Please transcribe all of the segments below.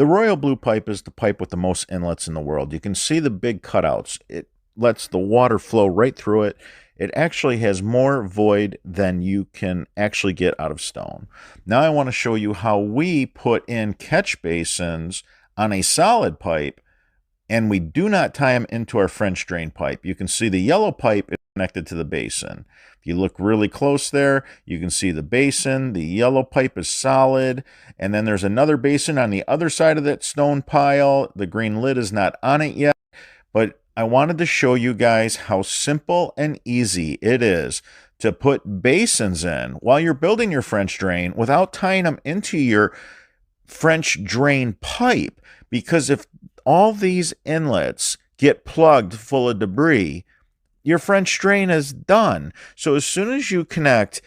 The royal blue pipe is the pipe with the most inlets in the world. You can see the big cutouts. It lets the water flow right through it. It actually has more void than you can actually get out of stone. Now I want to show you how we put in catch basins on a solid pipe, and we do not tie them into our French drain pipe. You can see the yellow pipe is connected to the basin. If you look really close there, you can see the basin. The yellow pipe is solid, and then there's another basin on the other side of that stone pile. The green lid is not on it yet, but I wanted to show you guys how simple and easy it is to put basins in while you're building your French drain without tying them into your French drain pipe. Because if all these inlets get plugged full of debris, your French drain is done. So as soon as you connect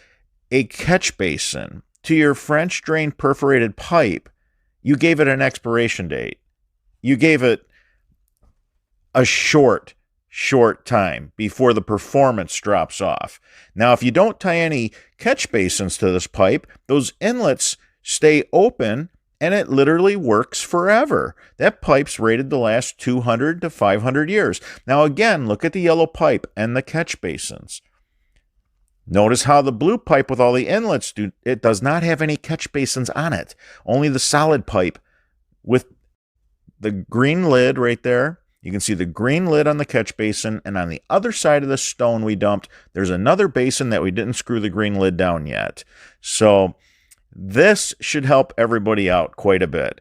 a catch basin to your French drain perforated pipe, you gave it an expiration date. You gave it a short time before the performance drops off. Now, if you don't tie any catch basins to this pipe, those inlets stay open and it literally works forever. That pipe's rated to last 200 to 500 years. Now, again, look at the yellow pipe and the catch basins. Notice how the blue pipe with all the inlets, it does not have any catch basins on it. Only the solid pipe with the green lid right there. You can see the green lid on the catch basin, and on the other side of the stone we dumped, there's another basin that we didn't screw the green lid down yet. So this should help everybody out quite a bit.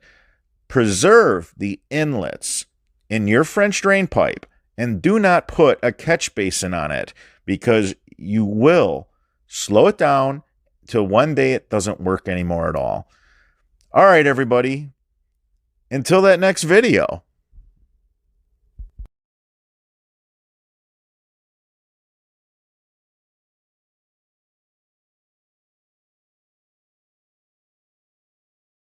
Preserve the inlets in your French drain pipe and do not put a catch basin on it, because you will slow it down till one day it doesn't work anymore at all. All right, everybody. Until that next video.